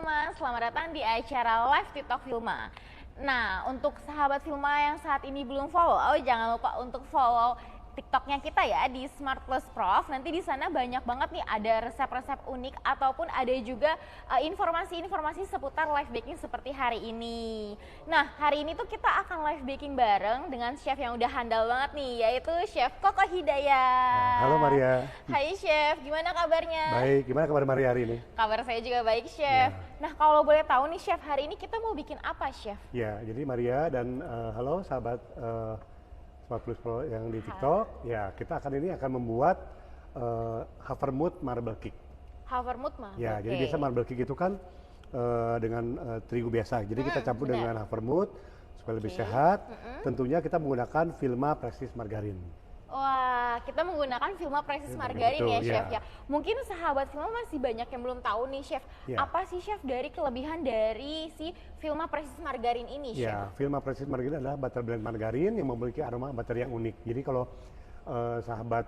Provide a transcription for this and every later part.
Filma, selamat datang di acara live TikTok Filma. Nah, untuk sahabat Filma yang saat ini belum follow, jangan lupa untuk follow TikToknya kita ya di Smart Plus Prof. Nanti di sana banyak banget nih ada resep-resep unik ataupun ada juga informasi-informasi seputar live baking seperti hari ini. Nah, hari ini tuh kita akan live baking bareng dengan chef yang udah handal banget nih, yaitu Chef Koko Hidayat. Halo Maria. Hai Chef, gimana kabarnya? Baik, gimana kabar Maria hari ini? Kabar saya juga baik Chef. Nah, kalau boleh tahu nih Chef, hari ini kita mau bikin apa Chef? Ya, jadi Maria dan halo sahabat Smart Plus Pro yang di TikTok. Ya, kita akan membuat Havermut marble cake. Havermut mah? Ya, jadi biasa marble cake itu kan dengan terigu biasa. Jadi kita campur dengan Havermut supaya lebih sehat. Tentunya kita menggunakan Vilma Prestige Margarin. Wah, kita menggunakan Vilma Prestige Margarin betul, ya Chef ya. Mungkin sahabat Vilma masih banyak yang belum tahu nih Chef. Apa sih Chef dari kelebihan dari si Vilma Prestige Margarin ini Chef? Ya, Vilma Prestige Margarin adalah butter blend margarin yang memiliki aroma butter yang unik. Jadi kalau sahabat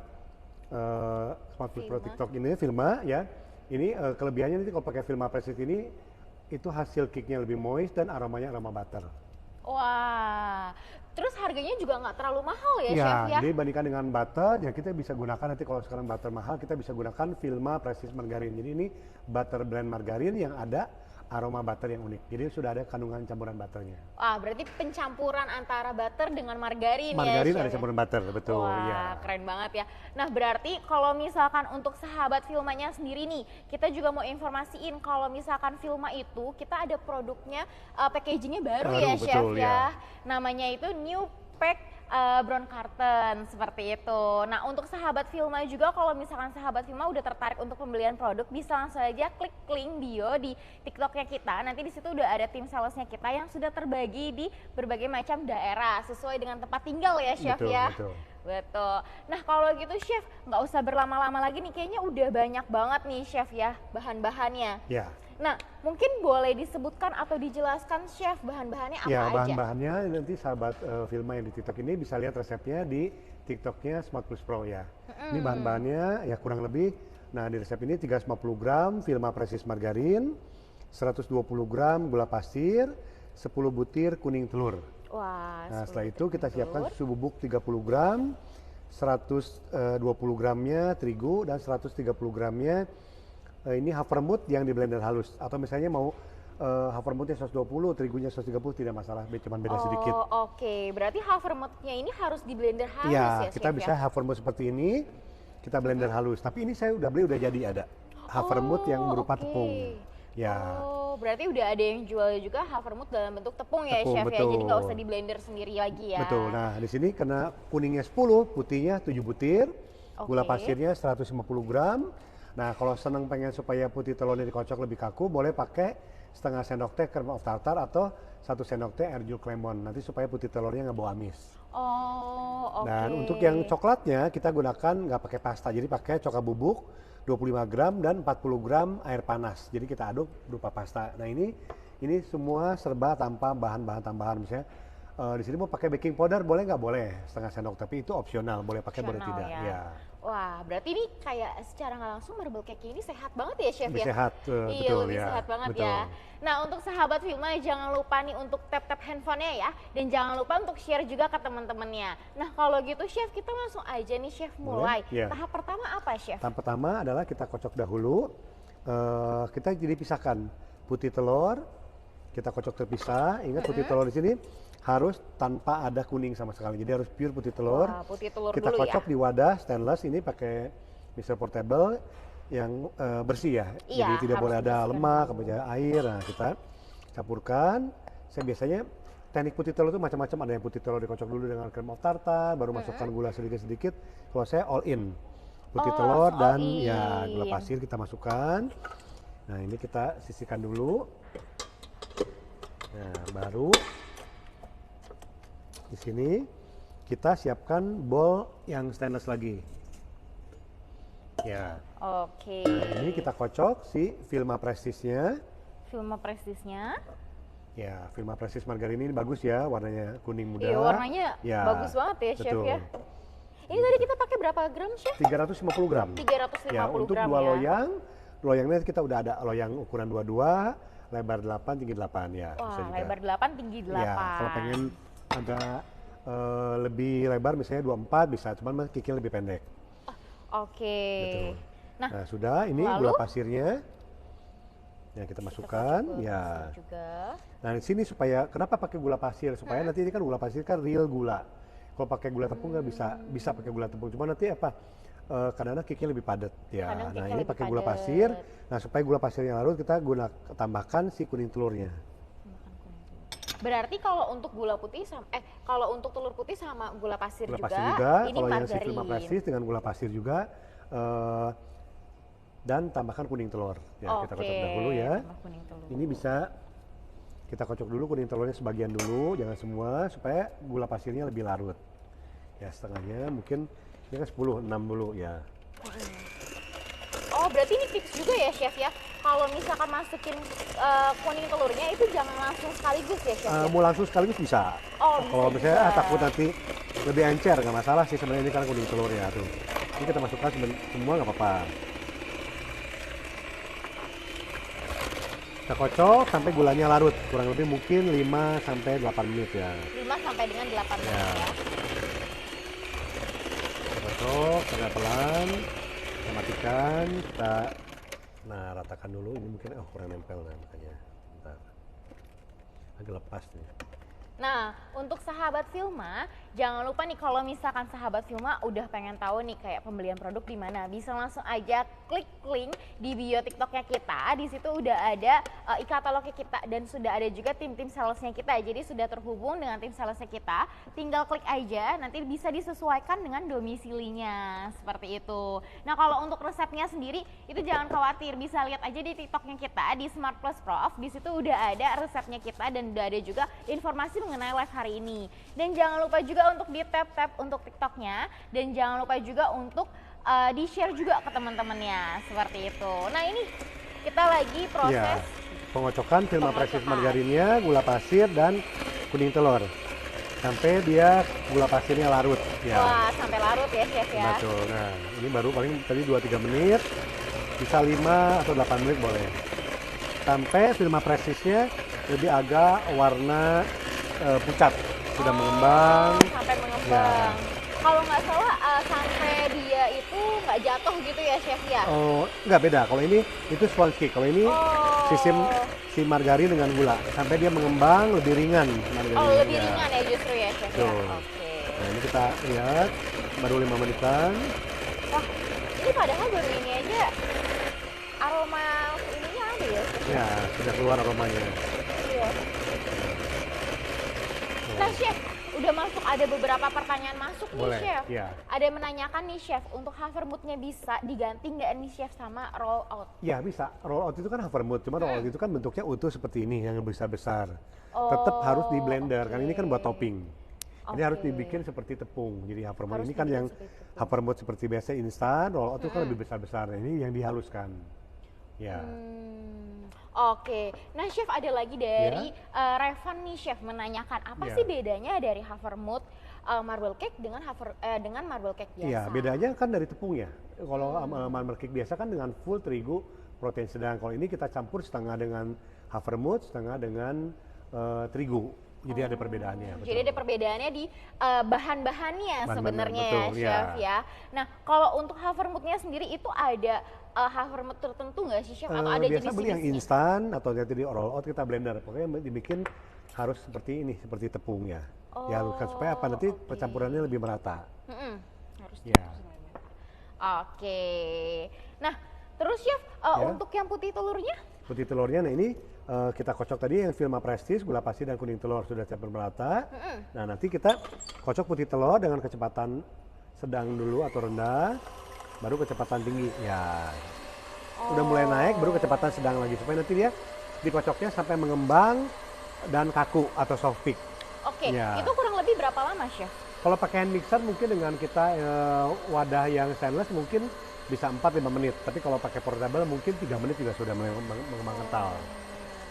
Smart Plus Pro TikTok ini Vilma ya, ini kelebihannya nanti kalau pakai Vilma Prestige ini itu hasil cake-nya lebih moist dan aromanya aroma butter. Wah, terus harganya juga nggak terlalu mahal ya, ya Chef ya? Jadi bandingkan dengan butter, ya kita bisa gunakan nanti kalau sekarang butter mahal, kita bisa gunakan Vilma Prestige Margarin. Jadi ini butter blend margarin yang ada aroma butter yang unik. Jadi sudah ada kandungan campuran butternya. Wah, berarti pencampuran antara butter dengan margarin ya, Margarin Chef, ada campuran butter, betul. Wah, keren banget ya. Nah, berarti kalau misalkan untuk sahabat Vilmanya sendiri nih, kita juga mau informasiin kalau misalkan Vilma itu kita ada produknya, packagingnya baru ya, betul, Chef ya. Namanya itu New Pack brown carton seperti itu. Nah, untuk sahabat Vilma juga kalau misalkan sahabat Vilma udah tertarik untuk pembelian produk, bisa langsung aja klik link bio di TikToknya kita. Nanti di situ udah ada tim salesnya kita yang sudah terbagi di berbagai macam daerah sesuai dengan tempat tinggal ya Chef ya. Betul. Nah, kalau gitu Chef, nggak usah berlama-lama lagi nih, kayaknya udah banyak banget nih Chef ya bahan-bahannya. Ya. Nah, mungkin boleh disebutkan atau dijelaskan Chef bahan-bahannya apa aja? Ya, bahan-bahannya nanti sahabat Vilma yang di TikTok ini bisa lihat resepnya di TikToknya Smart Plus Pro ya. Ini bahan-bahannya ya kurang lebih, nah di resep ini 350 gram Vilma Prestige Margarin, 120 gram gula pasir, 10 butir kuning telur. Wah, nah setelah itu kita siapkan susu bubuk 30 gram, 120 gramnya terigu dan 130 gramnya ini Havermut yang di blender halus, atau misalnya mau Havermutnya 120, terigunya 130 tidak masalah, cuma beda sedikit. Oke, berarti Havermutnya ini harus di blender halus ya? Ya, kita bisa Havermut seperti ini, kita blender halus. Tapi ini saya udah beli, udah jadi ada Havermut yang berupa tepung. Ya. Berarti udah ada yang jual juga Havermut dalam bentuk tepung ya, Chef ya. Jadi nggak usah di blender sendiri lagi ya. Betul. Nah, di sini karena kuningnya 10, putihnya 7 butir, gula pasirnya 150 gram. Nah, kalau senang pengen supaya putih telurnya dikocok lebih kaku, boleh pakai setengah sendok teh cream of tartar atau 1 sendok teh air jeruk lemon. Nanti supaya putih telurnya nggak bau amis. Dan untuk yang coklatnya kita gunakan nggak pakai pasta, jadi pakai coklat bubuk 25 gram dan 40 gram air panas. Jadi kita aduk berupa pasta. Nah, ini semua serba tanpa bahan-bahan tambahan. Misalnya di sini mau pakai baking powder boleh nggak? Boleh setengah sendok, tapi itu opsional, boleh pakai boleh tidak. Ya. Wah, berarti ini kayak secara nggak langsung marble cake ini sehat banget ya Chef lebih ya? Sehat, iya, betul, lebih sehat banget ya. Nah, untuk sahabat Vilma jangan lupa nih untuk tap-tap handphonenya ya, dan jangan lupa untuk share juga ke teman-temannya. Nah, kalau gitu Chef, kita langsung aja nih Chef mulai. Tahap pertama apa Chef? Tahap pertama adalah kita kocok dahulu. Kita jadi pisahkan putih telur, kita kocok terpisah. Ingat putih telur di sini harus tanpa ada kuning sama sekali. Jadi harus pure putih telur. Putih telur kita dulu kocok di wadah stainless, ini pakai mixer portable yang bersih ya. Jadi tidak boleh ada lemak, kemudian air. Nah, kita campurkan. Saya biasanya teknik putih telur itu macam-macam. Ada yang putih telur dikocok dulu dengan cream of tartar, baru masukkan gula sedikit-sedikit. Kalau saya all in. Putih telur dan ya gula pasir kita masukkan. Nah, ini kita sisihkan dulu. Nah, baru di sini kita siapkan bowl yang stainless lagi. Ya. Oke. Nah, ini kita kocok si Vilma Prestige-nya. Vilma Prestige-nya. Ya, Vilma Prestige Margarin ini bagus ya, warnanya kuning muda. Iya, warnanya bagus banget ya, Chef ya. Ini tadi kita pakai berapa gram, Chef? 350 gram. 350 ya, untuk gram dua loyang, loyangnya kita udah ada loyang ukuran 22, lebar 8, tinggi 8 ya. Wah, bisa juga. lebar 8, tinggi 8. Ya, kalau pengen agak lebih lebar misalnya 24 bisa, cuman kikil lebih pendek. Oke. Gitu. Nah, Nah, sudah ini lalu? gula pasirnya yang kita masukkan Gula ya. pasir juga. Nah, di sini supaya kenapa pakai gula pasir? Supaya nanti ini kan gula pasir kan real gula. Kalau pakai gula tepung nggak bisa pakai gula tepung. Cuma nanti apa? Kadang-kadang kiknya lebih padat ya. Kadang Nah, kiknya ini lebih pakai gula padat. pasir. Nah, supaya gula pasirnya larut kita tambahkan si kuning telurnya. Berarti kalau untuk gula putih kalau untuk telur putih sama gula pasir Gula juga, pasir juga. ini Kalau yang si margarin. Filma Prestige dengan gula pasir juga. Dan tambahkan kuning telur. Ya, kita kocok dahulu ya. Tambah kuning telur. Ini bisa kita kocok dulu kuning telurnya sebagian dulu, jangan semua, supaya gula pasirnya lebih larut. Ya, setengahnya mungkin ini kan 10, 6 dulu ya. Oh, berarti ini tips juga ya, Chef ya. Kalau misalkan masukin kuning telurnya itu jangan langsung sekaligus ya, Chef. Ya? Mau langsung sekaligus bisa. Oh, bisa Kalau misalnya juga. takut nanti lebih encer, nggak masalah sih sebenarnya ini kan kuning telur ya tuh. Ini kita masukkan semua nggak apa-apa. Kita kocok sampai gulanya larut, kurang lebih mungkin 5 sampai 8 menit ya. 5 sampai dengan 8 menit Ya. ya. Kita kocok pelan-pelan, kita matikan, kita ratakan dulu. Ini mungkin kurang nempel nah makanya. Bentar. Agak lepas nih. Nah, untuk sahabat Filma, jangan lupa nih kalau misalkan sahabat Filma udah pengen tahu nih kayak pembelian produk di mana, bisa langsung aja klik link di bio TikToknya kita. Di situ udah ada e-katalognya kita dan sudah ada juga tim-tim salesnya kita. Jadi sudah terhubung dengan tim salesnya kita. Tinggal klik aja, nanti bisa disesuaikan dengan domisilinya seperti itu. Nah, kalau untuk resepnya sendiri itu jangan khawatir, bisa lihat aja di TikToknya kita di Smart Plus Prof. Di situ udah ada resepnya kita dan udah ada juga informasi mengenai live hari ini. Dan jangan lupa juga untuk di tap untuk TikToknya dan jangan lupa juga untuk di share juga ke teman-temannya seperti itu. Nah, ini kita lagi proses pengocokan Filma Prestige margarinnya, gula pasir dan kuning telur sampai dia gula pasirnya larut ya. Wah, sampai larut ya, Chef ya. Betul. Nah, ini baru paling tadi 2-3 menit, bisa 5 atau 8 menit boleh. Sampai Filma Prestige-nya lebih agak warna pucat, sudah mengembang. Sampai mengembang. Kalau nggak salah sampai dia itu nggak jatuh gitu ya, Chef ya? Oh, nggak beda. Kalau ini itu sponge cake. Kalau ini si margarin dengan gula. Sampai dia mengembang lebih ringan margarinnya. Oh, lebih ringan ya justru ya, Chef ya? Oke. Nah, ini kita lihat baru 5 menitan. Wah, ini padahal baru ini aja aroma ininya ada ya, Chef? Ya, sudah keluar aromanya. Iya. Nah, Chef, udah masuk ada beberapa pertanyaan masuk nih, Boleh, Chef. ya. Ada yang menanyakan nih, Chef, untuk hovermoodnya bisa diganti nggak nih, Chef, sama roll out? Ya, bisa. Roll out itu kan hovermood, cuma roll out itu kan bentuknya utuh seperti ini yang besar-besar. Tetap harus di blender, kan ini kan buat topping. Ini harus dibikin seperti tepung. Jadi hovermood ini kan yang hovermood seperti biasa instan, roll out itu kan lebih besar-besar. Ini yang dihaluskan. Ya. Oke, nah Chef ada lagi dari Revan nih, Chef menanyakan apa sih bedanya dari hovermood marble cake dengan dengan marble cake biasa? Iya, bedanya kan dari tepungnya. Kalau marble cake biasa kan dengan full terigu protein sedang. Kalau ini kita campur setengah dengan hovermood, setengah dengan terigu. Jadi ada perbedaannya. Betul. Jadi ada perbedaannya di bahan-bahannya sebenarnya ya, betul, Chef ya. Nah, kalau untuk hovermoodnya sendiri itu ada hovermood tertentu nggak sih, Chef? Atau ada biasa beli yang jenis-jenisnya? instan atau jadi di roll out kita blender. Pokoknya dibikin harus seperti ini, seperti tepung ya. Dihaluskan supaya apa nanti percampurannya lebih merata. Harus Ya. Oke. Nah, terus Chef untuk yang putih telurnya? Putih telurnya, nah ini kita kocok tadi yang Filma Prestige, gula pasir dan kuning telur sudah campur merata. Nah, nanti kita kocok putih telur dengan kecepatan sedang dulu atau rendah, baru kecepatan tinggi. Ya, udah mulai naik, baru kecepatan sedang lagi supaya nanti dia dikocoknya sampai mengembang dan kaku atau soft peak. Oke, Ya. itu kurang lebih berapa lama, Chef? Kalau pakai hand mixer mungkin dengan kita wadah yang stainless mungkin bisa 4-5 menit. Tapi kalau pakai portable mungkin 3 menit juga sudah mengembang kental.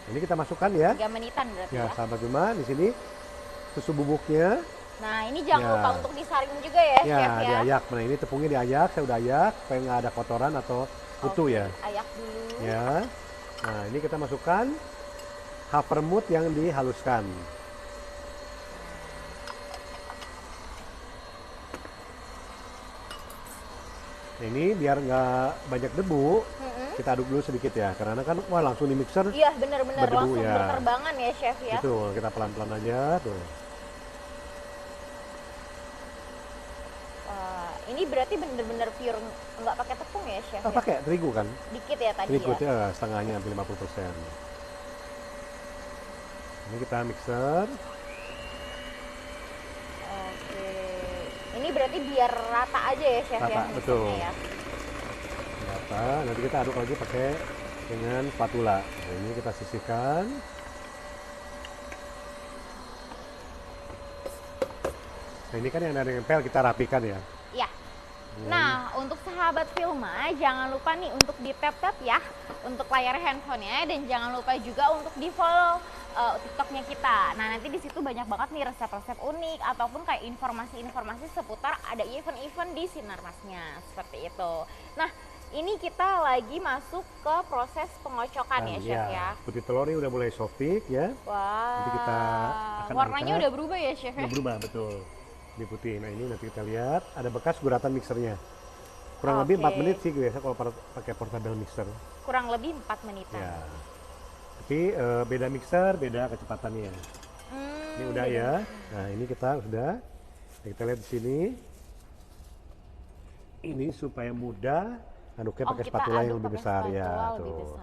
Ini kita masukkan ya. 3 menitan berarti Ya, ya. sahabat rumah, di sini susu bubuknya. Nah, ini jangan lupa untuk disaring juga ya, Ya, Chef ya. diayak. Nah, ini tepungnya diayak, saya udah ayak supaya nggak ada kotoran atau kutu ya. Ayak dulu. Ya. Nah, ini kita masukkan havermut yang dihaluskan. Nah, ini biar nggak banyak debu, kita aduk dulu sedikit ya, karena kan wah langsung di mixer. Iya benar-benar berdebu langsung ya. berterbangan ya chef ya. Itu kita pelan-pelan aja tuh. Wah, ini berarti benar-benar pure nggak pakai tepung ya chef ya? Pakai terigu kan? Dikit ya tadi Terigu ya? ya, setengahnya hampir 50%. Ini kita mixer. Oke. Ini berarti biar rata aja ya chef ya? Rata, betul. Ya? Rata, nanti kita aduk lagi pakai dengan spatula. Nah, ini kita sisihkan. Nah, ini kan yang ada nempel kita rapikan ya. Iya. Nah, untuk sahabat Filma, jangan lupa nih untuk di-tap-tap ya untuk layar handphonenya, dan jangan lupa juga untuk di-follow TikToknya kita. Nah, nanti di situ banyak banget nih resep-resep unik ataupun kayak informasi-informasi seputar ada event-event di Sinarmasnya, seperti itu. Nah, ini kita lagi masuk ke proses pengocokan ya, Chef ya. Putih telur ini udah mulai softik ya. Wah. Nanti kita akan warnanya angkat. udah berubah ya, Chef ya? Udah berubah, betul. Di putih. Nah, ini nanti kita lihat ada bekas guratan mixernya. Kurang lebih 4 menit sih biasa kalau pakai portable mixer. Kurang lebih 4 menitan. Ya. Tapi beda mixer, beda kecepatannya. Ini udah ya. Nah, ini kita udah. Nah, kita lihat di sini. Ini supaya mudah aduknya pakai spatula yang lebih besar ya. Tuh.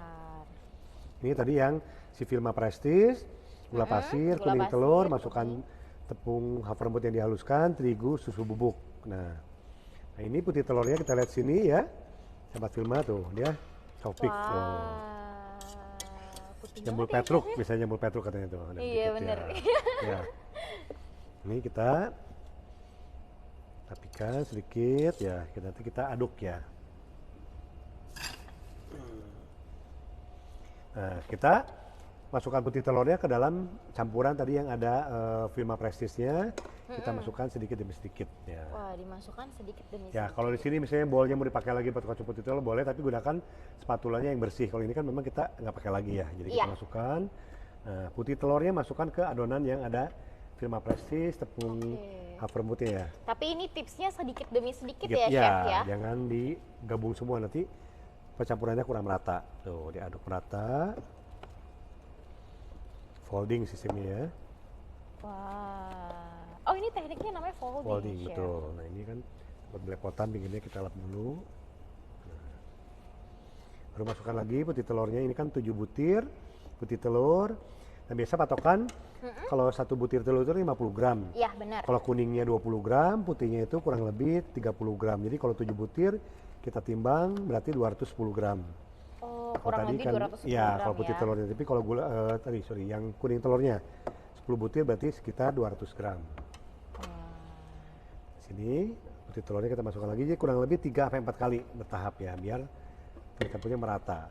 Ini tadi yang si Filma Prestige, gula pasir, kuning telur, masukkan tepung havermut yang dihaluskan, terigu, susu bubuk. Nah, ini putih telurnya kita lihat sini ya. Sahabat Filma tuh, dia softik tuh. Jambul petruk, biasanya jambul petruk katanya tuh. Iya bener. Ya. Ini kita rapikan sedikit ya, nanti kita aduk ya. Nah, kita masukkan putih telurnya ke dalam campuran tadi yang ada Filma Prestige-nya. Kita masukkan sedikit demi sedikit ya. Wah, dimasukkan sedikit demi sedikit. Ya, kalau di sini misalnya bolnya mau dipakai lagi buat kocok putih telur boleh, tapi gunakan spatulanya yang bersih. Kalau ini kan memang kita nggak pakai lagi ya. Jadi kita masukkan putih telurnya, masukkan ke adonan yang ada Filma Prestige, tepung havermutnya ya. Tapi ini tipsnya sedikit demi sedikit ya, Chef ya? Jangan digabung semua, nanti percampurannya kurang merata. Tuh, diaduk merata. Folding sistemnya ya. Wah. Oh, ini tekniknya namanya folding. Folding, Chef. betul. Nah, ini kan buat belepotan pinggirnya kita lap dulu. Nah. Baru masukkan lagi putih telurnya. Ini kan 7 butir putih telur. Nah, biasa patokan kalau 1 butir telur itu 50 gram. Iya, benar. Kalau kuningnya 20 gram, putihnya itu kurang lebih 30 gram. Jadi kalau 7 butir kita timbang berarti 210 gram. Oh, kurang lebih kan, 210 ya, gram kalau putih telurnya. Tapi kalau gula yang kuning telurnya 10 butir berarti sekitar 200 gram. Sini putih telurnya kita masukkan lagi, jadi kurang lebih 3-4 kali bertahap ya, biar campurnya merata.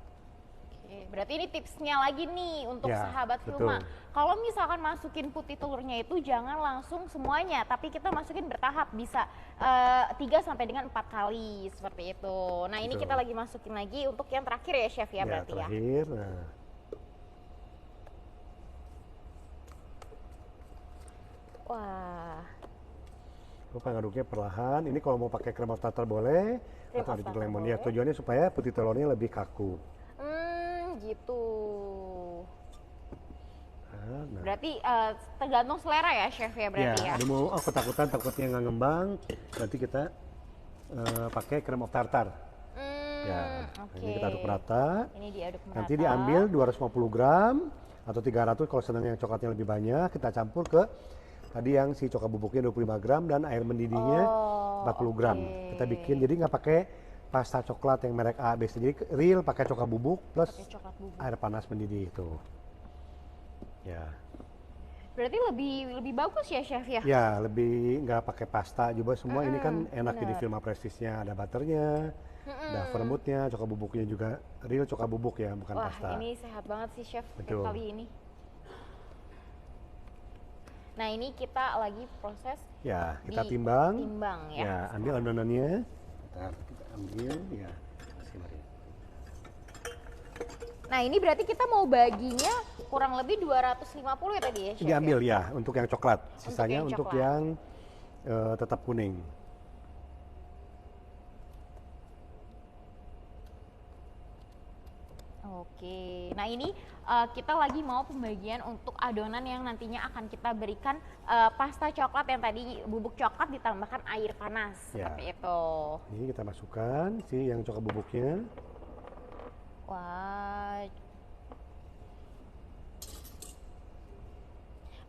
Oke, berarti ini tipsnya lagi nih untuk Ya, sahabat betul. Filma. Kalau misalkan masukin putih telurnya itu jangan langsung semuanya, tapi kita masukin bertahap, bisa 3 sampai dengan 4 kali seperti itu. Nah, ini Betul. kita lagi masukin lagi untuk yang terakhir ya, Chef ya, berarti ya. Terakhir, nah. Wah. Lupa ngaduknya perlahan. Ini kalau mau pakai cream of tartar boleh, Cream atau of ada tartar lemon. boleh. Ya, tujuannya supaya putih telurnya lebih kaku. Gitu. Nah. Berarti tergantung selera ya, Chef ya, berarti ya. Ada mau ketakutan takutnya nggak ngembang, nanti kita pakai cream of tartar. Ya, ini kita aduk merata. Ini diaduk merata. Nanti diambil 250 gram atau 300 kalau senang yang coklatnya lebih banyak, kita campur ke tadi yang si coklat bubuknya 25 gram dan air mendidihnya 40 gram. Kita bikin jadi nggak pakai pasta coklat yang merek A, B, C. Jadi real pakai coklat bubuk plus air panas mendidih itu. Ya. Berarti lebih bagus ya, Chef ya? Ya, lebih nggak pakai pasta juga semua. Ini kan enak jadi Filma Prestige-nya, ada butternya, ada vermutnya, coklat bubuknya juga real coklat bubuk ya, bukan pasta. Wah, ini sehat banget sih, Chef, Betul. kali ini. Nah, ini kita lagi proses. Ya, kita timbang. Timbang ya. Ya, ambil adonannya. Kita ambil ya. Nah ini berarti kita mau baginya kurang lebih 250 ya tadi ya Chef? Diambil ya untuk yang coklat, sisanya yang untuk coklat. yang tetap kuning. Oke, nah ini kita lagi mau pembagian untuk adonan yang nantinya akan kita berikan pasta coklat yang tadi bubuk coklat ditambahkan air panas, Ya. seperti itu. Ini kita masukkan si yang coklat bubuknya. Wah.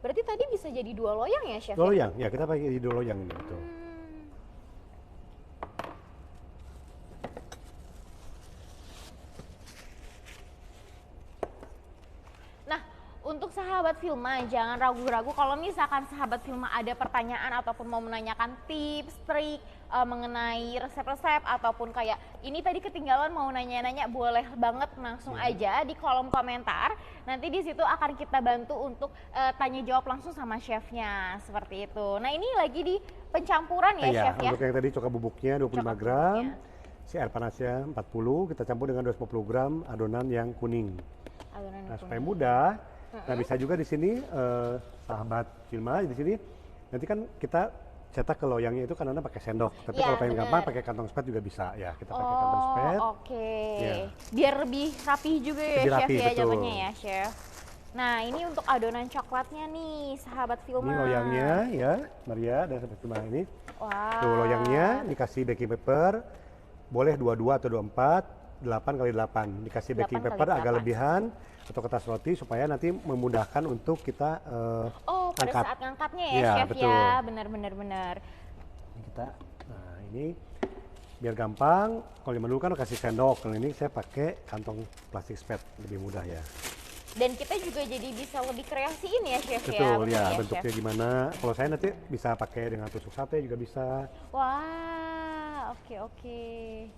Berarti tadi bisa jadi 2 loyang ya Chef? Dua loyang, ya kita pakai 2 loyang ini betul. Nah, untuk sahabat Filma jangan ragu-ragu kalau misalkan sahabat Filma ada pertanyaan ataupun mau menanyakan tips, trik mengenai resep-resep ataupun kayak ini tadi ketinggalan mau nanya-nanya, boleh banget langsung aja di kolom komentar. Nanti di situ akan kita bantu untuk tanya jawab langsung sama chefnya seperti itu. Nah, ini lagi di pencampuran ya, chef ya. Untuk yang tadi coklat bubuknya 25 Coklat gram, bubuknya. si air panasnya 40, kita campur dengan 250 gram adonan yang kuning. Adonan Nah, kuning. supaya mudah. Nah, bisa juga di sini sahabat Filma di sini nanti kan kita cetak ke loyangnya itu karena pakai sendok. Tapi Ya, kalau pengen bener. gampang pakai kantong spet juga bisa ya. Kita pakai kantong spet. Oke. Ya. Biar lebih rapi juga ya Lebih chef rapi, ya betul. jatuhnya ya chef. Nah ini untuk adonan coklatnya nih sahabat Filma. Ini loyangnya ya, Maria dan sahabat Filma ini. Wah. Tuh loyangnya dikasih baking paper, boleh 22 atau 24, 8 kali 8. Dikasih 8 baking kali paper agak 8. lebihan atau kertas roti supaya nanti memudahkan untuk kita Oh pada angkat. saat ngangkatnya ya Iya, chef betul. ya. Benar. Ini kita, nah ini biar gampang. Kalau yang dulu kan kasih sendok, kalau ini saya pakai kantong plastik spet lebih mudah ya. Dan kita juga jadi bisa lebih kreasiin ya chef ya. Betul Bener ya, bentuknya chef? gimana. Kalau saya nanti bisa pakai dengan tusuk sate juga bisa. Wah, oke.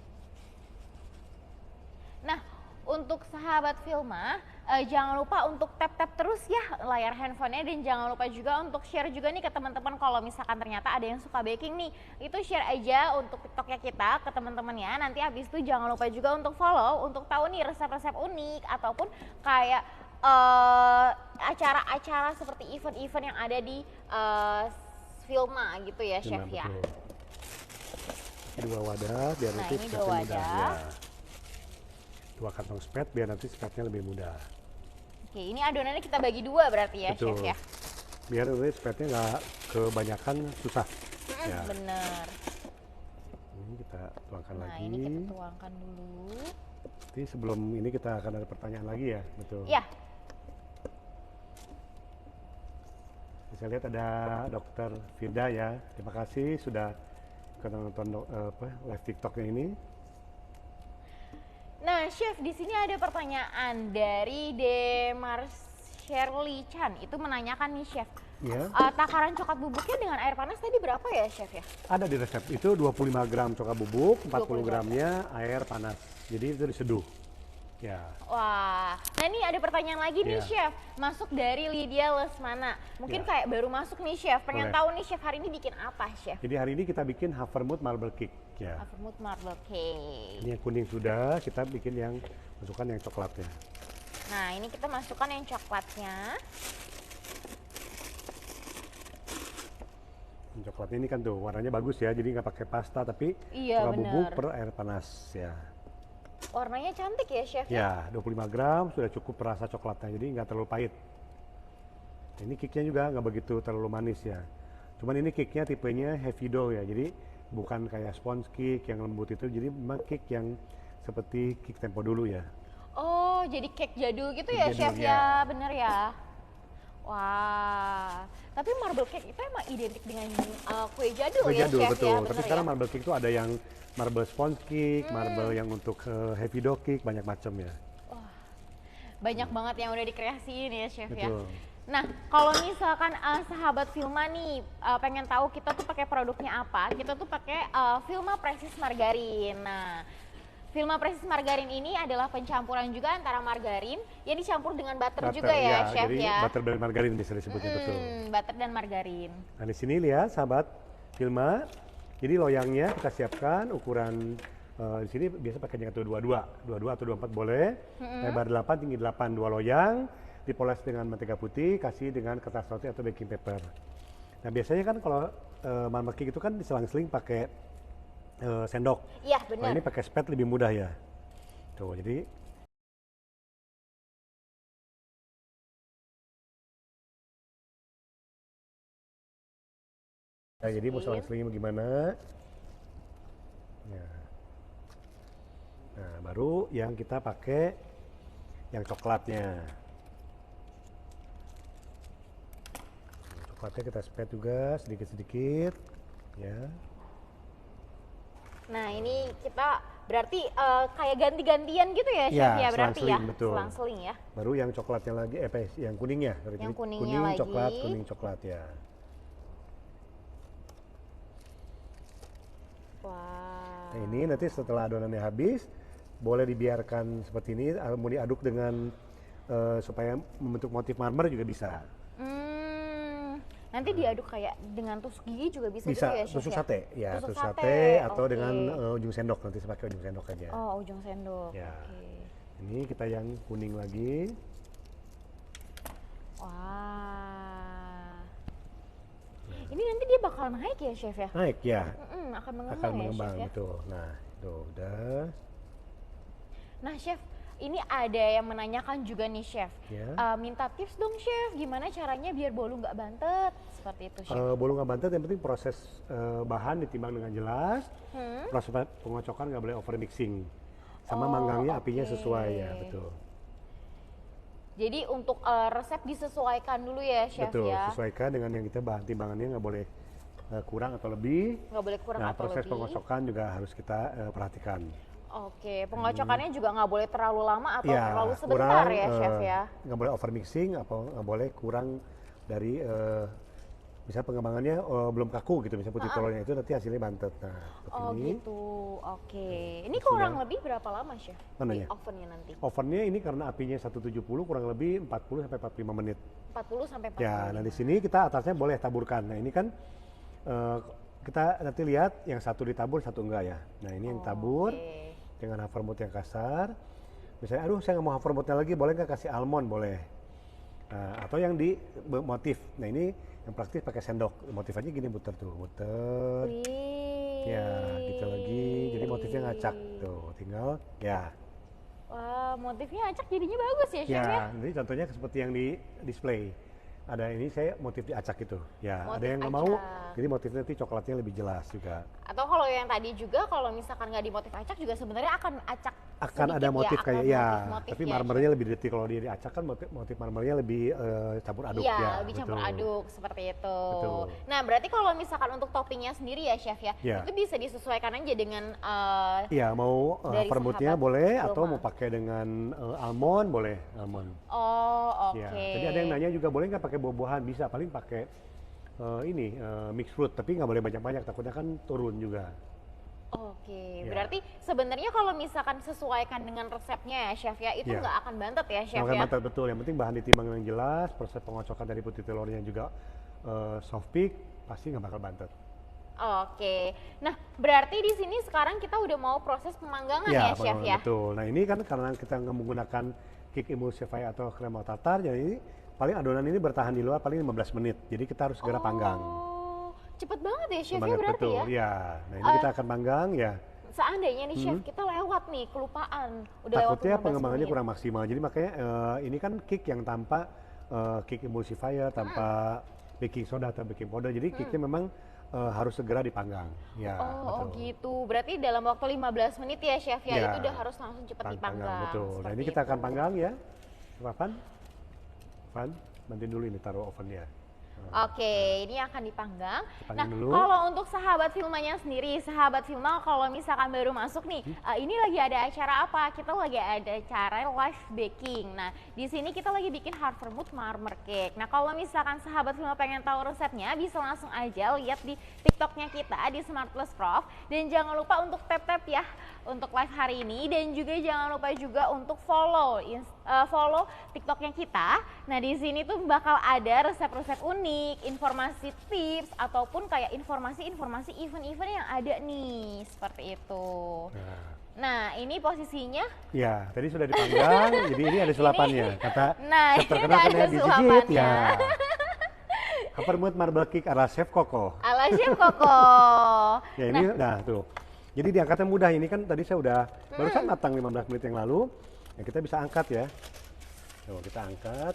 Nah, untuk sahabat Filma, jangan lupa untuk tap-tap terus ya layar handphonenya dan jangan lupa juga untuk share juga nih ke teman-teman kalau misalkan ternyata ada yang suka baking nih. Itu share aja untuk TikToknya kita ke teman-teman ya. Nanti habis itu jangan lupa juga untuk follow untuk tahu nih resep-resep unik ataupun kayak acara-acara seperti event-event yang ada di Filma gitu ya, Nah, chef ya. betul. Dua wadah biar Nah, nanti ini spetnya dua mudah. wadah. Ya. 2 kantong spet biar nanti spetnya lebih mudah. Oke, ini adonannya kita bagi 2 berarti ya, Betul. chef ya. Biar nanti spetnya nggak kebanyakan susah. Ya. Bener. Ini kita tuangkan Nah, lagi. ini kita tuangkan dulu. Nanti sebelum ini kita akan ada pertanyaan lagi ya, betul. Ya, Saya lihat ada Dokter Firda ya. Terima kasih sudah nonton live TikToknya ini. nah chef di sini ada pertanyaan dari Demar Shirley Chan. Itu menanyakan nih chef, Ya. takaran coklat bubuknya dengan air panas tadi berapa ya chef ya? Ada di resep itu 25 gram coklat bubuk, 40 25 gramnya air panas. Jadi itu diseduh. Ya. Wah, nah ini ada pertanyaan lagi nih Ya. chef, masuk dari Lydia Lesmana. Mungkin Ya. kayak baru masuk nih chef, pengen Boleh. tahu nih chef hari ini bikin apa chef? Jadi hari ini kita bikin Havermut marble cake ya. Havermut marble cake. Ini yang kuning sudah, kita bikin yang masukkan yang coklatnya. Nah ini kita masukkan yang coklatnya. Yang coklatnya ini kan tuh warnanya bagus ya, jadi nggak pakai pasta tapi Iya, coklat bubuk bener. per air panas ya. Warnanya cantik ya chef Ya, 25 gram sudah cukup rasa coklatnya, jadi nggak terlalu pahit. Ini cake-nya juga nggak begitu terlalu manis ya. Cuman ini cake-nya tipenya heavy dough ya, jadi bukan kayak sponge cake yang lembut itu, jadi memang cake yang seperti cake tempo dulu ya. Oh, jadi cake jadul gitu Cake ya, jadul, chef ya. ya, bener ya. Wah, tapi marble cake itu emang identik dengan kue jadul Kue ya, jadul chef betul, ya, tapi bener sekarang ya. marble cake itu ada yang marble sponge cake, marble yang untuk heavy dough cake, banyak macam ya. Banyak banget yang udah dikreasiin ya, chef ya. Betul. Nah, kalau misalkan sahabat Filma nih pengen tahu kita tuh pakai produknya apa, kita tuh pakai Filma Precious Margarin. Nah, Filma Precious Margarin ini adalah pencampuran juga antara margarin yang dicampur dengan butter juga ya, chef jadi ya. butter dan margarin bisa disebutnya betul. Butter dan margarin. Nah di sini lihat sahabat Filma, jadi loyangnya kita siapkan ukuran Di sini biasa pakainya itu 22 atau 24 boleh. Lebar 8, tinggi 8, 2 loyang. Dipoles dengan mentega putih, kasih dengan kertas roti atau baking paper. Nah biasanya kan kalau marmer cake itu kan diselang-seling pakai sendok. Iya Kalau benar. ini pakai spet lebih mudah ya. Tuh, jadi mau selang-selingnya bagaimana? Ya. Nah, baru yang kita pakai yang coklatnya. Coklatnya kita spread juga sedikit-sedikit, ya. Nah ini kita berarti kayak ganti-gantian gitu ya chef Ya, ya berarti ya? selang-seling, betul. Selang-seling ya. Baru yang coklatnya lagi, yang kuningnya. Yang kuningnya kuning lagi. coklat, kuning coklat ya. Wah. Nah, ini nanti setelah adonannya habis, boleh dibiarkan seperti ini, mau diaduk dengan supaya membentuk motif marmer juga bisa. Nanti diaduk kayak dengan tusuk gigi juga bisa, Bisa gitu ya chef tusuk ya? sate, ya Tusuk tusuk sate, sate atau oke. dengan ujung sendok, nanti saya pakai ujung sendok aja. Oh ujung sendok, Ya. oke. Ini kita yang kuning lagi. Wah. Ini nanti dia bakal naik ya chef ya? Naik ya, Akan mengembang akan ya mengembang, chef ya? betul. Nah, itu udah. Nah chef, ini ada yang menanyakan juga nih chef. Ya. Minta tips dong chef, gimana caranya biar bolu nggak bantet? Seperti itu chef. Bolu nggak bantet, yang penting proses bahan ditimbang dengan jelas. Proses pengocokan nggak boleh over mixing. Sama Oh, manggangnya apinya oke. sesuai ya, betul. Jadi untuk resep disesuaikan dulu ya chef Betul, ya? sesuaikan dengan yang kita bahan timbangannya, nggak boleh kurang atau lebih. Nggak boleh kurang Nah, atau proses lebih. pengocokan juga harus kita perhatikan. Oke, pengocokannya juga nggak boleh terlalu lama atau Ya, terlalu sebentar kurang, ya chef ya? nggak boleh over mixing, atau nggak boleh kurang dari misalnya pengembangannya belum kaku gitu, misalnya putih telurnya itu nanti hasilnya bantet. Nah, seperti Oh ini. gitu, oke. Ini Sudah. kurang lebih berapa lama chef? Mananya? Di ovennya nanti? Ovennya ini karena apinya 170 kurang lebih 40 sampai 45 menit. 40 sampai 45. Ya, nah di sini kita atasnya boleh taburkan. Nah ini kan kita nanti lihat yang satu ditabur, satu enggak ya. Nah ini yang tabur Oke. dengan havermut yang kasar. Misalnya, aduh saya nggak mau havermutnya lagi, boleh nggak kasih almond? Boleh. Nah, atau yang di motif. Nah ini yang praktis pakai sendok. Motifnya gini, muter tuh, muter. Wih. Ya, gitu lagi. Jadi motifnya ngacak tuh. Tinggal ya. Wah, motifnya acak jadinya bagus ya chef ya? Ya, jadi contohnya seperti yang di display. Ada ini saya motif diacak itu. Ya, Motif ada yang nggak mau. acak. Jadi motifnya nanti coklatnya lebih jelas juga. Atau kalau yang tadi juga kalau misalkan nggak di motif acak juga sebenarnya akan acak Akan sedikit ada motif ya, kayak akan ya, motif-motif tapi ya, marmernya lebih detil. Kalau dia diacak kan motif marmernya lebih campur aduk Iya, ya. lebih campur betul. aduk seperti itu. Betul. Nah, berarti kalau misalkan untuk toppingnya sendiri ya chef ya, Iya. itu bisa disesuaikan aja dengan Iya, mau dari vermutnya sahabat boleh Vilma. atau mau pakai dengan almond boleh, almond. oh oke. Ya, tadi ada yang nanya juga boleh nggak pakai buah-buahan? Bisa, paling pakai mixed fruit, tapi nggak boleh banyak-banyak, takutnya kan turun juga. Oke, Ya. berarti sebenarnya kalau misalkan sesuaikan dengan resepnya ya chef ya, itu Ya. nggak akan bantet ya chef Nggak ya? mantap, betul, yang penting bahan ditimbang yang jelas, proses pengocokan dari putih telurnya juga soft peak, pasti nggak bakal bantet. Oke, nah berarti di sini sekarang kita udah mau proses pemanggangan ya chef ya? Betul. Nah ini kan karena kita nggak menggunakan cake emulsifier atau krema tartar, jadi paling adonan ini bertahan di luar paling 15 menit. Jadi kita harus segera panggang. Oh, cepet banget ya chef ya Banget, berarti betul. ya? Ya. Nah ini kita akan panggang ya. Seandainya nih chef kita lewat nih, kelupaan, udah lewat Takutnya 15 pengembangannya menit. kurang maksimal. Jadi makanya ini kan cake yang tanpa cake emulsifier, tanpa baking soda atau baking powder. Jadi cake-nya memang harus segera dipanggang. Ya, Oh betul. gitu, berarti dalam waktu 15 menit ya chef ya, Ya. itu udah harus langsung cepat dipanggang. Betul. Nah seperti ini kita akan itu. panggang ya. Van, bantuin dulu ini taruh ovennya. Oke, ini akan dipanggang. Dipanggang Nah, dulu. kalau untuk sahabat Vilmanya sendiri, sahabat Vilma kalau misalkan baru masuk nih, ini lagi ada acara apa? Kita lagi ada acara live baking. Nah, di sini kita lagi bikin Havermut marmer cake. Nah, kalau misalkan sahabat Vilma pengen tahu resepnya, bisa langsung aja lihat di TikToknya kita di Smart Plus Prof. Dan jangan lupa untuk tap-tap ya untuk live hari ini, dan juga jangan lupa juga untuk follow TikToknya kita. Nah di sini tuh bakal ada resep-resep unik, informasi tips ataupun kayak informasi-informasi event-event yang ada nih seperti itu. Nah, ini posisinya? Ya, tadi sudah dipanggang, jadi ini ada sulapannya. Kata nah, chef terkenal ini ada digigit ya. Havermout Marble Cake ala Chef Koko. Ala Chef Koko. Ya ini, nah tuh. Jadi diangkatnya mudah, ini kan tadi saya udah barusan matang 15 menit yang lalu. Ya kita bisa angkat ya. Tuh, kita angkat.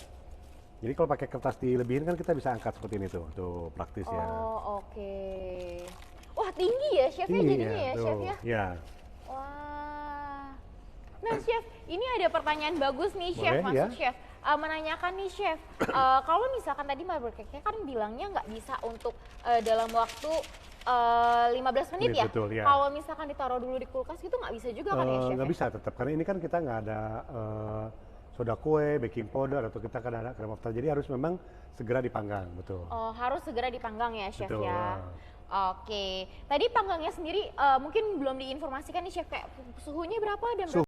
Jadi kalau pakai kertas dilebihin kan kita bisa angkat seperti ini tuh. Tuh, praktis ya. Oh, oke. Wah, tinggi ya chefnya jadinya ya, tuh. chef ya? Ya. Wah. Nah chef, ini ada pertanyaan bagus nih chef, Boleh, chef. Menanyakan nih chef, kalau misalkan tadi marble cake-nya kan bilangnya nggak bisa untuk dalam waktu 15 menit ya? Betul, ya. Kalau misalkan ditaruh dulu di kulkas gitu nggak bisa juga kan ya chef? Nggak bisa tetap, karena ini kan kita nggak ada soda kue, baking powder, atau kita kan ada krem after, jadi harus memang segera dipanggang, betul. Oh, harus segera dipanggang ya chef Betul, ya? Oke, tadi panggangnya sendiri mungkin belum diinformasikan nih chef, kayak suhunya berapa dan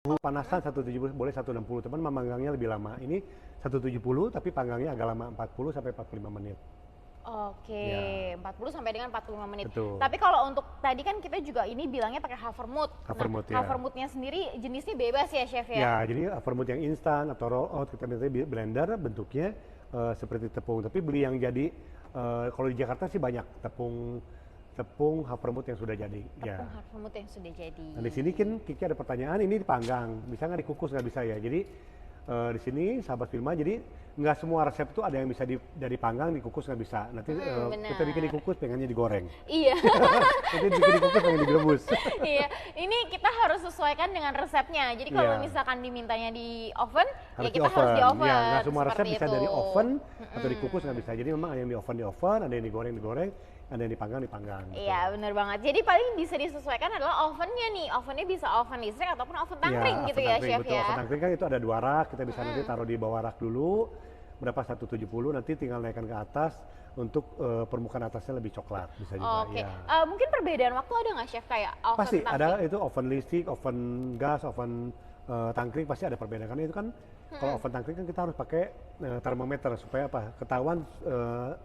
Suhu panasan 170 boleh 160, teman memanggangnya lebih lama. Ini 170 tapi panggangnya agak lama, 40 sampai 45 menit. Oke, ya. 40 sampai dengan 45 menit. Betul. Tapi kalau untuk tadi kan kita juga ini bilangnya pakai Havermout. Havermout, nah, Havermoutnya sendiri jenisnya bebas ya chef ya? Ya, jadi Havermout yang instan atau roll out kita biasanya blender bentuknya seperti tepung. Tapi beli yang jadi kalau di Jakarta sih banyak tepung Havermout yang sudah jadi. Tepung Havermout yang sudah jadi. Nah di sini kan Kiki ada pertanyaan, ini dipanggang, bisa nggak dikukus? Nggak bisa ya. Jadi di sini sahabat Filma, jadi nggak semua resep tuh ada yang bisa dari panggang dikukus, nggak bisa. Nanti kita bikin dikukus pengennya digoreng. Iya. Nanti bikin dikukus pengen direbus. Iya, ini kita harus sesuaikan dengan resepnya. Jadi kalau misalkan dimintanya di oven, harus ya kita harus di oven. Ya, nggak semua resep bisa itu. dari oven atau dikukus, nggak bisa. Jadi memang ada yang di oven, ada yang digoreng, ada yang dipanggang. Iya, benar banget. Jadi paling bisa disesuaikan adalah ovennya nih. Ovennya bisa oven listrik ataupun oven tangkring gitu ya, chef betul. ya. Oven tangkring kan itu ada 2 rak, kita bisa nanti taruh di bawah rak dulu. Berapa 170, nanti tinggal naikkan ke atas untuk permukaan atasnya lebih coklat, bisa juga. Oke. Ya. Mungkin perbedaan waktu ada nggak chef, kayak oven pasti tangkring? ada, itu oven listrik, oven gas, oven tangkring pasti ada perbedaan, karena itu kan kalau oven tangkring kan kita harus pakai termometer supaya apa? Ketahuan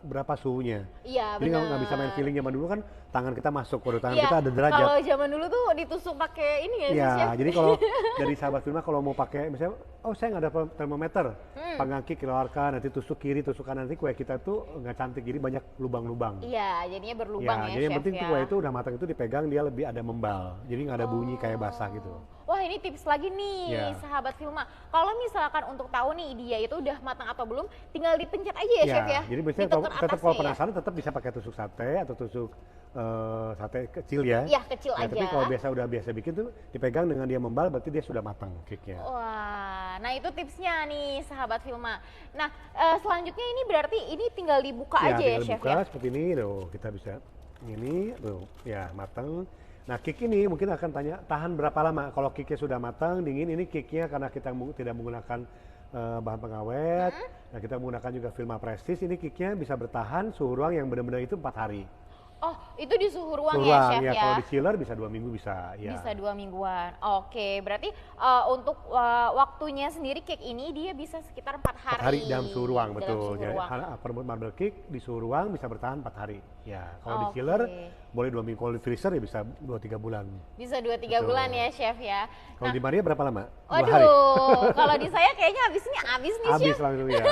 berapa suhunya. Iya, jadi benar. nggak bisa main feeling. Zaman dulu kan tangan kita masuk, waduh tangan Iya, kita ada derajat. kalau zaman dulu tuh ditusuk pakai ini ya, Iya, chef? jadi kalau dari sahabat Filma kalau mau pakai misalnya, oh saya nggak ada termometer, panggang kik keluarkan, nanti tusuk kiri, tusuk kanan, nanti kue kita tuh nggak cantik, jadi banyak lubang-lubang. Iya, jadinya berlubang ya, jadi chef yang penting ya. kue itu udah matang itu dipegang, dia lebih ada membal, jadi nggak ada bunyi kayak basah gitu. Wah, ini tips lagi nih, sahabat Filma. Kalau misalkan untuk tahu nih dia itu udah matang atau belum, tinggal dipencet aja ya, chef ya. Jadi biasanya tetap kalau penasaran tetap bisa pakai tusuk sate atau tusuk sate kecil ya. Iya, kecil aja. Tapi kalau udah biasa bikin tuh dipegang dengan dia membal, berarti dia sudah matang kiknya. Wah, nah itu tipsnya nih sahabat Filma. Nah, selanjutnya ini berarti ini tinggal dibuka aja ya, chef ya. Seperti ini loh, kita bisa ini tuh ya matang. Nah, kik ini mungkin akan tanya tahan berapa lama. Kalau kiknya sudah matang, dingin, ini kiknya karena kita tidak menggunakan bahan pengawet, nah kita menggunakan juga Filma Prestige, ini kiknya bisa bertahan suhu ruang yang benar-benar itu 4 hari. Oh, itu di suhu ruang ya, chef ya? Kalau di chiller bisa 2 minggu bisa. Ya. Bisa 2 mingguan. Oke, berarti untuk waktunya sendiri cake ini dia bisa sekitar 4 hari. 4 hari dalam suhu ruang, betul. Jadi Havermout Marble Cake di suhu ruang bisa bertahan 4 hari. Ya, kalau di chiller boleh 2 minggu, kalau di freezer ya bisa 2-3 bulan. Bisa 2-3 bulan ya, chef ya. Kalau di Maria berapa lama? 2 hari. Kalau di saya kayaknya habis nih, chef. Habis langsung ya.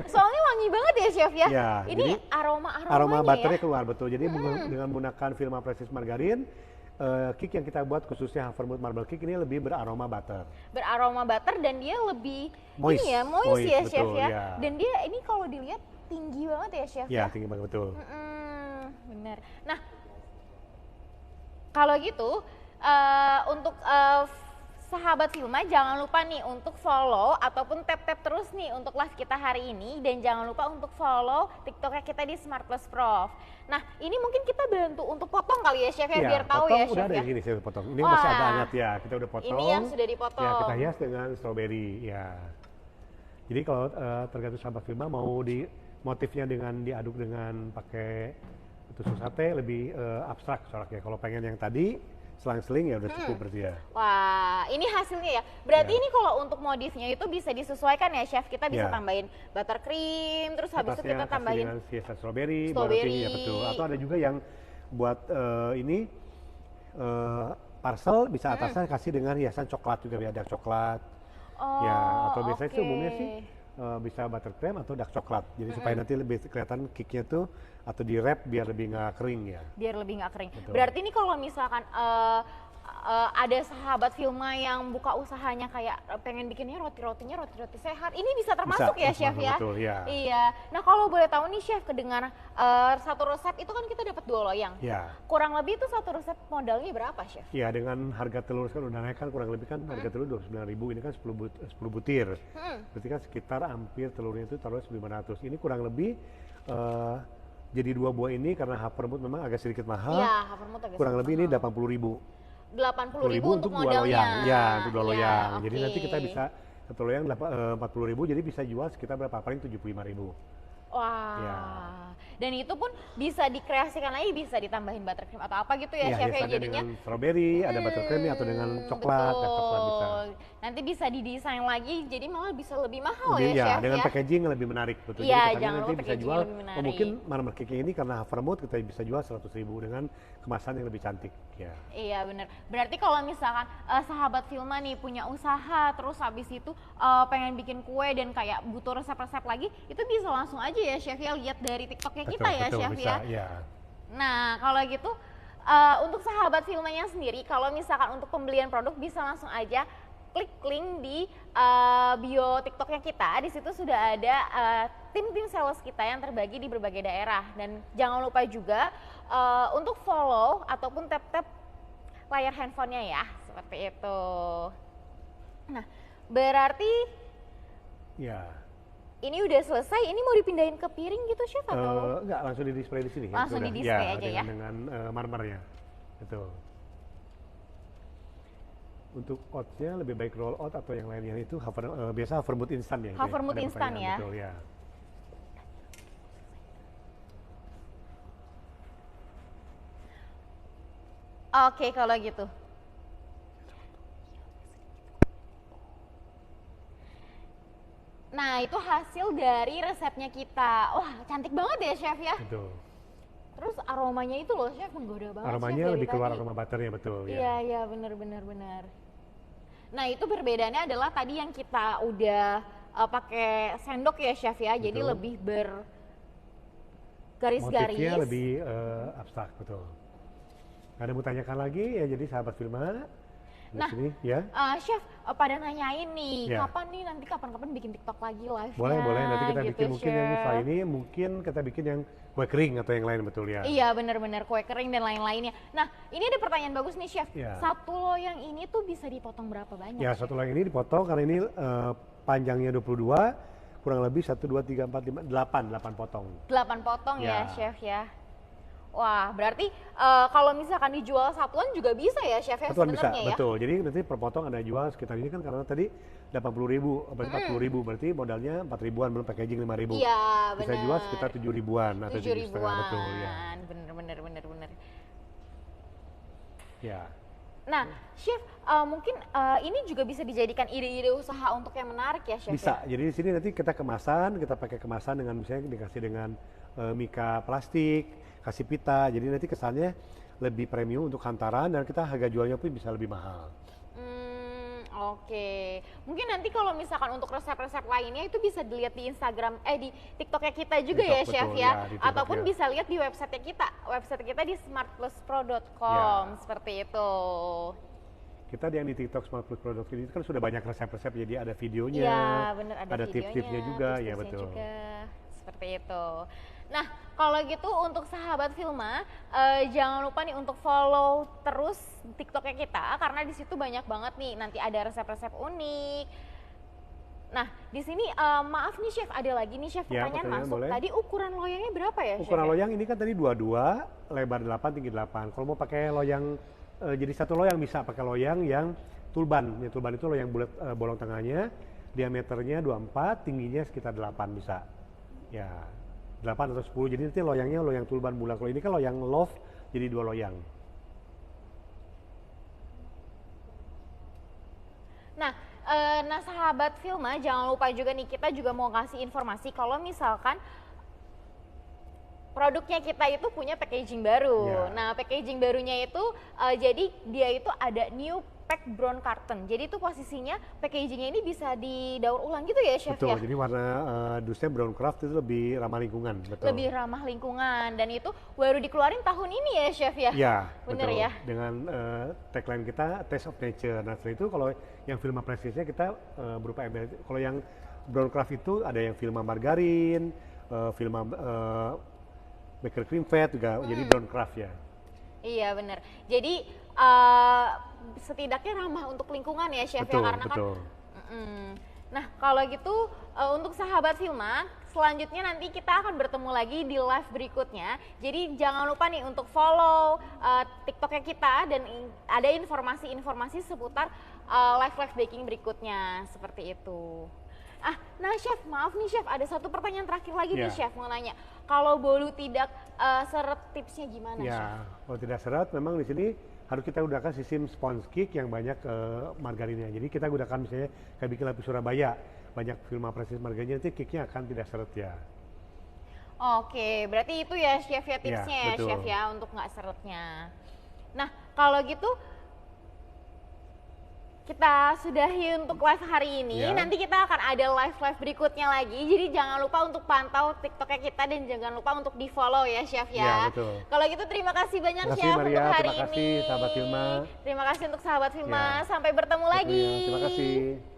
Soalnya wangi banget ya, chef ya. Ya, ini aroma butternya ya? keluar, betul. Jadi dengan menggunakan Filma Prestige Margarin, cake yang kita buat khususnya Havermout Marble Cake ini lebih beraroma butter. Beraroma butter dan dia lebih moist ya, betul, chef ya. Ya. Dan dia ini kalau dilihat tinggi banget ya, chef ya. Ya, tinggi banget, betul. Bener. Nah, kalau gitu untuk sahabat Filma jangan lupa nih untuk follow ataupun tap-tap terus nih untuk live kita hari ini, dan jangan lupa untuk follow TikToknya kita di Smart Plus Prof. Nah, ini mungkin kita bantu untuk potong kali ya, chef ya, biar tahu ya, chef udah ada ya. di sini saya potong. Ini masih agak hangat ya, kita udah potong. Ini yang sudah dipotong. Ya, kita hias dengan strawberry ya. Jadi kalau tergantung sahabat Filma mau di motifnya dengan diaduk dengan pakai Tusuk sate lebih abstrak coraknya. Kalau pengen yang tadi selang-seling ya udah cukup berarti ya. Wah, ini hasilnya ya. Berarti Ya. ini kalau untuk modifnya itu bisa disesuaikan ya, Chef. Kita bisa Ya. tambahin buttercream, terus habis itu kita Atasnya kasih tambahin dengan hiasan strawberry, baru strawberry. tinggi ya betul. Atau ada juga yang buat ini parcel bisa atasnya kasih dengan hiasan coklat juga, ya dark coklat. Oh, Ya, atau biasanya sih oke. umumnya sih bisa buttercream atau dark coklat. Jadi supaya nanti lebih kelihatan kicknya tuh atau di wrap biar lebih nggak kering ya. Biar lebih nggak kering. Betul. Berarti ini kalau misalkan ada sahabat Filma yang buka usahanya kayak pengen bikinnya roti-rotinya roti-roti sehat, ini bisa termasuk ya, Chef masuk, ya? betul, ya. Iya. Nah, kalau boleh tahu nih, Chef, kedengar satu resep itu kan kita dapat 2 loyang. Ya. Kurang lebih itu satu resep modalnya berapa, Chef? Ya, dengan harga telur kan udah naik kan kurang lebih kan harga telur 29.000, ini kan 10 butir. Berarti kan sekitar hampir telurnya itu taruhnya 1.500. Ini kurang lebih jadi 2 buah ini karena havermut memang agak sedikit mahal. Iya, havermut agak Kurang sedikit lebih ini mahal. 80.000. 80.000 untuk 2 modalnya. loyang. Ya, untuk 2 Iya, loyang. Jadi oke. nanti kita bisa satu loyang 40.000, jadi bisa jual sekitar berapa? Paling 75.000. Wah, Ya. dan itu pun bisa dikreasikan lagi, bisa ditambahin buttercream atau apa gitu ya, Ya, Chef ya, biasanya jadinya. dengan strawberry, ada buttercream atau dengan coklat, dark coklat bisa. Nanti bisa didesain lagi, jadi malah bisa lebih mahal Lebih, ya, Chef dengan ya. packaging yang lebih menarik betul. Iya, Jadi kesannya jangan nanti lupa bisa packaging jual, lebih menarik. mungkin marmer cake ini karena havermut kita bisa jual 100.000 dengan kemasan yang lebih cantik. Ya. Iya bener. Berarti kalau misalkan sahabat Filma nih punya usaha, terus habis itu pengen bikin kue dan kayak butuh resep-resep lagi, itu bisa langsung aja ya, Chef ya, lihat dari TikToknya kita ya, betul, Chef bisa, ya. ya. Nah, kalau gitu untuk sahabat Filmanya sendiri, kalau misalkan untuk pembelian produk bisa langsung aja klik link di bio TikToknya kita. Di situ sudah ada tim-tim sales kita yang terbagi di berbagai daerah. Dan jangan lupa juga untuk follow ataupun tap-tap layar handphonenya ya, seperti itu. Nah, berarti Ya. ini udah selesai. Ini mau dipindahin ke piring gitu, Chef, atau? Enggak, langsung di display di sini. Langsung Sudah. di display aja ya? Dengan marmernya. Betul. Untuk oatnya lebih baik roll out atau yang lainnya itu biasa havermut instan ya. Havermut Ada instan pertanyaan, ya? Betul ya. Oke, kalau gitu. Nah, itu hasil dari resepnya kita. Wah, cantik banget ya, Chef ya. Betul. Terus aromanya itu loh, Chef, menggoda banget, Chef, Aromanya dari lebih keluar tadi. aroma butternya betul ya. Iya, iya, benar. Nah, itu perbedaannya adalah tadi yang kita udah pakai sendok ya, Chef ya. Jadi Betul. lebih garis-garis. Motifnya lebih abstrak betul. Ada mau tanyakan lagi ya, jadi sahabat Filma di Nah, sini ya. Chef, pada nanyain nih, Ya. kapan-kapan bikin TikTok lagi live-nya? Boleh nanti kita gitu, bikin mungkin yang Chef. setelah ini mungkin kita bikin yang kue kering atau yang lain betul ya. Iya, benar-benar kue kering dan lain-lainnya. Nah, ini ada pertanyaan bagus nih, Chef. Ya. Satu loyang ini tuh bisa dipotong berapa banyak? Ya, satu lagi ini dipotong karena ini panjangnya 22, kurang lebih 1, 2, 3, 4, 5, 8 potong. 8 potong ya, Ya. Chef ya. Wah, berarti kalau misalkan dijual satuan juga bisa ya, Chef ya, Satuan bisa, sebenarnya ya? betul. Jadi nanti per potong ada jual sekitar ini kan karena tadi 80.000, berarti 40.000, berarti modalnya 4.000-an belum packaging 5.000. Iya, Bisa benar. jual sekitar 7.000-an atau 7 7.500 ribuan. betul ya. Bener. Ya. Nah, Chef, mungkin ini juga bisa dijadikan ide-ide usaha untuk yang menarik ya, Chef Bisa. ya? Jadi di sini nanti kita pakai kemasan dengan misalnya dikasih dengan mika plastik, kasih pita. Jadi nanti kesannya lebih premium untuk hantaran dan kita harga jualnya pun bisa lebih mahal. Oke. Mungkin nanti kalau misalkan untuk resep-resep lainnya itu bisa dilihat di Instagram, di TikToknya kita juga TikTok, ya, Chef betul, ya. ya, di TikTok, Ataupun ya. bisa lihat di website kita. Website kita di smartpluspro.com, Ya. seperti itu. Kita yang di TikTok Smart Plus Product ini kan sudah banyak resep-resep, jadi ada videonya, Iya, bener, ada videonya, tips-tipsnya juga, ya tips-tipsnya betul. juga. Seperti itu. Nah, kalau gitu untuk sahabat Filma, jangan lupa nih untuk follow terus TikToknya kita karena di situ banyak banget nih. Nanti ada resep-resep unik. Nah, di sini maaf nih, Chef, ada lagi nih, Chef, Ya, pertanyaan pertanyaan masuk. boleh. Tadi ukuran loyangnya berapa ya, Chef? Ukuran ya? loyang ini kan tadi 22, lebar 8, tinggi 8. Kalau mau pakai loyang jadi satu loyang bisa pakai loyang yang tulban. Ya, tulban itu loyang bulat bolong tengahnya, diameternya 24, tingginya sekitar 8 bisa. Ya. 8 atau 10. Jadi nanti loyangnya loyang tulban bulat. Kalau ini kan loyang loft, jadi 2 loyang. Nah, nah sahabat Filma, jangan lupa juga nih kita juga mau kasih informasi kalau misalkan produknya kita itu punya packaging baru. Ya. Nah, packaging barunya itu jadi dia itu ada new pack brown carton. Jadi itu posisinya packagingnya ini bisa didaur ulang gitu ya, Chef Betul, ya? jadi warna dusnya brown craft itu lebih ramah lingkungan, betul. Lebih ramah lingkungan dan itu baru dikeluarin tahun ini ya, Chef ya? Ya, bener betul. ya? Dengan tagline kita Taste of Nature. Nah, setelah itu kalau yang Filma Prestige kita berupa embel. Kalau yang brown craft itu ada yang Filma margarin, Filma baker cream fat juga jadi brown craft ya. Iya bener. Jadi setidaknya ramah untuk lingkungan ya, Chef Betul, ya, karena betul. kan. Nah kalau gitu untuk sahabat Filma, selanjutnya nanti kita akan bertemu lagi di live berikutnya. Jadi jangan lupa nih untuk follow TikToknya kita dan ada informasi-informasi seputar live baking berikutnya seperti itu. Nah Chef, maaf nih Chef, ada satu pertanyaan terakhir lagi nih Chef, mau nanya. Kalau bolu tidak seret tipsnya gimana Chef? Ya, kalau tidak seret memang di sini harus kita gunakan sistem sponge cake yang banyak margarinnya. Jadi kita gunakan misalnya kayak bikin lapis Surabaya, banyak Filma Prestige margarinnya, nanti cake-nya akan tidak seret ya. Oke, berarti itu ya Chef ya tipsnya ya, betul. Chef ya untuk nggak seretnya. Nah kalau gitu kita sudahi untuk live hari ini. Ya. Nanti kita akan ada live berikutnya lagi. Jadi jangan lupa untuk pantau TikToknya kita dan jangan lupa untuk di follow ya Chef ya. Ya, betul. Kalau gitu terima kasih banyak Terima kasih, Chef Maria. untuk hari Terima kasih, ini. sahabat Filma. Terima kasih untuk sahabat Filma. Ya. Sampai bertemu lagi. Terima kasih.